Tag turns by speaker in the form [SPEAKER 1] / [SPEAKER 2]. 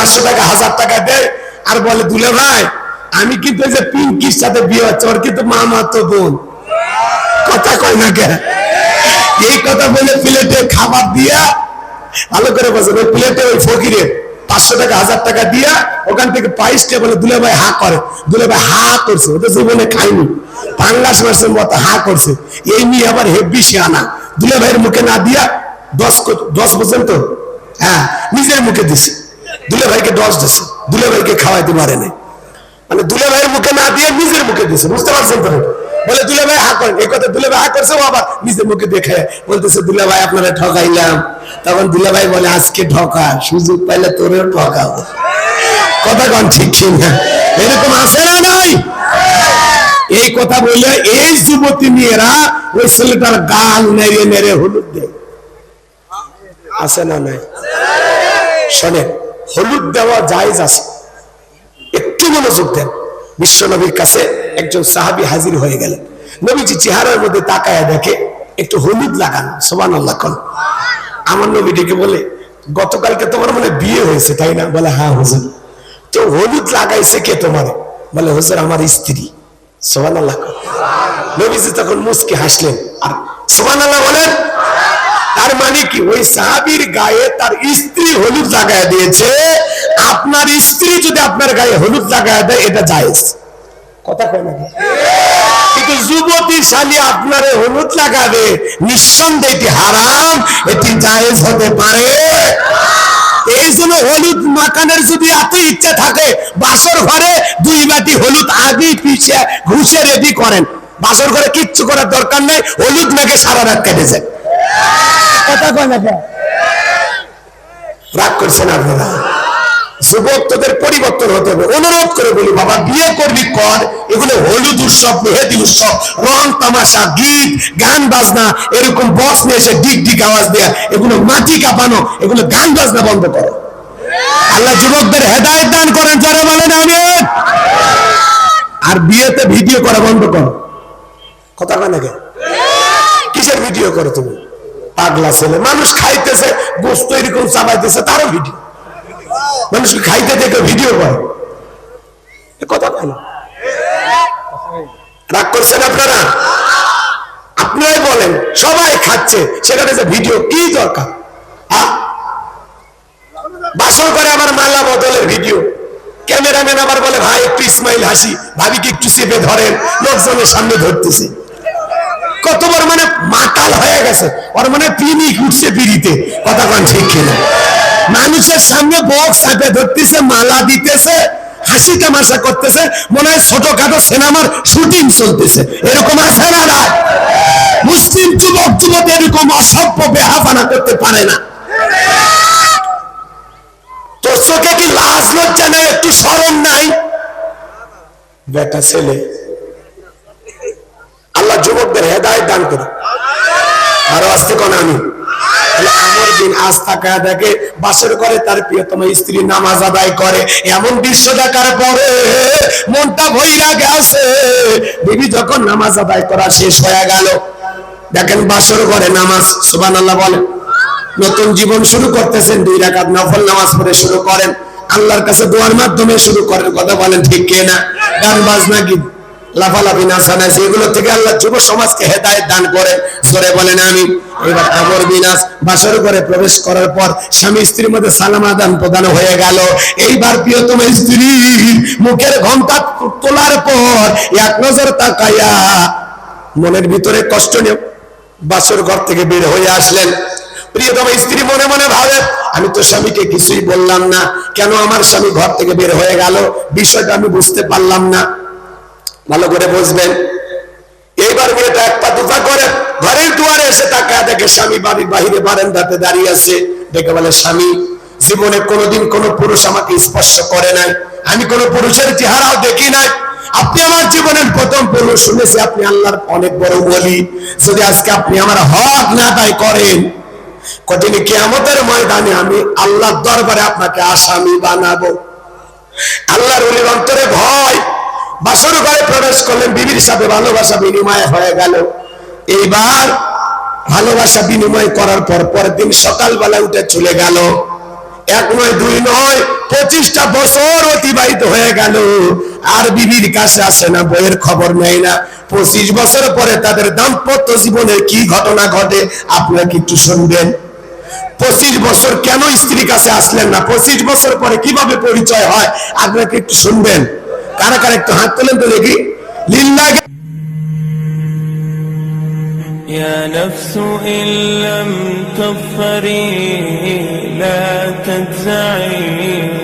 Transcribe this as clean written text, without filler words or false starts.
[SPEAKER 1] 500 টাকা 1000 টাকা দেয় আর বলে দুলে ভাই আমি কিন্তু এই যে পিঙ্কির সাথে বিয়ে হচ্ছে ওর কিন্তু মামাতো বোন। কথা কয় না কেন? এই কথা বলে প্লেটে খাবার দিয়া ভালো করে বসেন, ওই প্লেটে ওই ফকিরে 500 টাকা 1000 টাকা দিয়া ওখান থেকে পাইসটা বলে দুলে ভাই হা করে। দুলে ভাই হা করছে, ওটা জীবনে খাইনি, পাঙ্গাস মাছের মতো হা করছে। এই নিয়ে আবার হেব্বি শিয়ানা, দুলে ভাইয়ের মুখে না দিয়া 10 পর্যন্ত হ্যাঁ নিজের মুখে দিছে, দুলে ভাইকে 10 দিছে, দুলে ভাইকে খাওয়াইতে পারে নাই, মানে দুলে ভাইয়ের মুখে না দিয়ে নিজের মুখে দিছে। বুঝতে পারছেন তো? বলে দুলে ভাই হা করেন, এই কথা দুলে ভাই হা করছে, ও আবার নিজের মুখে দেখে বলতেছে দুলে ভাই আপনারা ঠকাইলাম। তখন দুলে ভাই বলে আজকে ঠকা, সুযোগ পাইলে তোরেও ঠকাবো। কথা কন ঠিক কিনা? এরকম আছে না নাই? এই কথা বলে এই যুবতী মেয়েরা ওই ছেলেটার গাল নেড়ে নেড়ে হলুদ দেয়। আছে না নাই? শোনেন, হলুদ দেওয়া জায়েজ আছে, একটু মনোযোগ দেন। বিশ্ব নবীর কাছে একজন সাহাবী হাজির হয়ে গেলেন। নবীজি চেহারার মধ্যে তাকায়া দেখে একটু হলুদ লাগানো। সুবহানাল্লাহ কোন। আমার নবী ডেকে বলে গতকালকে তোমার মানে বিয়ে হয়েছে তাই না? বলে হ্যাঁ হুজুর। তো হলুদ লাগাইছে কে তোমার? বলে হুজুর আমার স্ত্রী। সুবহানাল্লাহ কোন। নবীজি তখন মুস্কি হাসলেন আর সুবহানাল্লাহ বলেন। তার মানে কি ওই সাহাবীর গায়ে তার স্ত্রী হলুদ লাগায় দিয়েছে, আপনার স্ত্রী যদি আপনার গায়ে হলুদ লাগায় দেয় এটা জায়েজ। কথা কয় না? কিন্তু যুবতী শালী আপনারে হলুদ লাগাবে, নিঃসন্দেহে এটি হারাম, এটি জায়েজ হতে পারে। এই জন্য হলুদ মাখানোর যদি এত ইচ্ছা থাকে বাসর ঘরে 2 বাটি হলুদ আগে পিছিয়ে ঘুষে রেডি করেন। বাসর ঘরে কিচ্ছু করার দরকার নেই, হলুদ মেখে সারা রাত কেটে যায়। কথা কয় না? রাগ করছেন আপনারা? যুবক তোদের পরিবর্তন হতে হবে। অনুরোধ করে বলি বাবা, বিয়ে করবি কর, এগুলো হলুদ উৎসব, মেহেদি উৎসব, রং তামাশা, গীত গান বাজনা, এরকম বক্স নিয়ে এসে ডিক ডিক আওয়াজ দেয়া, এগুলো মাটি কাঁপানো, এগুলো গান বাজনা বন্ধ করো। আল্লাহ যুবকদের হেদায়েত দান করেন, যারা বলেন আমিন। আর বিয়েতে ভিডিও করা বন্ধ করো। কথা কয় না? কিসের ভিডিও করো তুমি? পাগলা ছেলে, মানুষ খাইতেছে গোস্ত এরকম চাবাইতেছে তারও ভিডিও, মানুষকে খাইতে দেখে ভিডিও করে। কথা বল, রাগ করছেন আপনারা? আপনারাই বলেন, সবাই খাচ্ছে সেখানে যে ভিডিও কি দরকার? বাসর করে আমার মালা বদলের ভিডিও, ক্যামেরাম্যান আবার বলে ভাই একটু ইসমাইল হাসি, ভাবিকে একটু চেপে ধরেন, লোকজনের সামনে ধরতেছে। কতবার মানে মাতাল হয়ে গেছে, ওর মানে পিনিক উঠছে পিড়িতে। কথা কন ঠিক কিনা? মানুষের সামনে বক্স চাপে ধরতেছে, মালা দিতেছে, হাসি তামাশা করতেছে, মনে হয় ছোটখাটো সিনেমার শুটিং চলতেছে। এরকম আছে না? না, মুসলিম যুবক যুবতী এরকম অসভ্য বেহাফানা করতে পারে না। তোর চোখে কি লাজ লজ্জা নেই? একটু শরম নাই? বেটা ছেলে, আল্লাহ যুবকদের হেদায়েত দান করে। আরো আসতে কোন আমি আমার দিন আজ তাকায় দেখে বাসর করে তার প্রিয়তম স্ত্রী নামাজ আদায় করে, এমন দৃশ্য দেখার পরে মনটা ভইরা গেছে। বিবি যখন নামাজ আদায় করা শেষ হয়ে গেল, দেখেন বাসর করে নামাজ, সুবহানাল্লাহ বলেন, নতুন জীবন শুরু করতেছেন, 2 রাকাত নফল নামাজ পড়ে শুরু করেন, আল্লাহর কাছে দোয়ার মাধ্যমে শুরু করেন। কথা বলেন ঠিক কিনা? গান বাজনা কি লাফালাফি নাচানাচি এগুলো থেকে আল্লাহ যুব সমাজকে হেদায়েত দান করেন। জোরে বলেন আমিন। এবার আমর বিনাশ বাসর ঘরে প্রবেশ করার পর স্বামী স্ত্রীর মধ্যে সালাম আদান প্রদান হয়ে গেল। এইবার প্রিয়তম স্ত্রী মুখের ঘোমটা তোলার পর এক নজর তাকায়া মনের ভিতরে কষ্ট নিয়ে বাসর ঘর থেকে বের হয়ে আসলেন। প্রিয়তম স্ত্রী মনে মনে ভাবে, আমি তো স্বামীকে কিছুই বললাম না, কেন আমার স্বামী ঘর থেকে বের হয়ে গেল, বিষয়টা আমি বুঝতে পারলাম না। ভালো করে বুঝবেন। এইবার মেয়েটা এক পা দুপা করে ঘরের দুয়ারে এসে তাকায় দেখে স্বামী বাড়ির বাহিরে বারান্দাতে দাঁড়িয়ে আছে। ডেকে বলে, স্বামী, জীবনে কোনোদিন কোনো পুরুষ আমাকে স্পর্শ করে নাই, আমি কোনো পুরুষের চেহারাও দেখি নাই, আপনি আমার জীবনের প্রথম পুরুষ। শুনেছি আপনি আল্লাহর অনেক বড় ওলি, যদি আজকে আপনি আমার হক না আদায় করেন, কঠিন কিয়ামতের ময়দানে আমি আল্লাহর দরবারে আপনাকে আসামি বানাবো। আল্লাহর ওলির অন্তরে ভয়। বাসর ঘরে প্রবেশ করলেন, বিবির সাথে ভালোবাসা বিনিময় হয়ে গেল। এইবার ভালোবাসা বিনিময় করার পর পরের দিন সকালবেলা উঠে চলে গেল। 1 নয় 2 নয় 25টা বছর অতিবাহিত হয়ে গেল, আর বিবির কাছে আসে না, বইয়ের খবর নেয় না। 25 বছর পরে তাদের দাম্পত্য জীবনে কি ঘটনা ঘটে আপনারা কি একটু শুনবেন? 25 বছর কেন স্ত্রীর কাছে আসলেন না, 25 বছর পরে কিভাবে পরিচয় হয় আপনারা কি একটু শুনবেন? কারা কারা একটু হাত তোলেন তো দেখি। লিল্লাহি
[SPEAKER 2] يا نفس إن لم تظفري لا تجزعي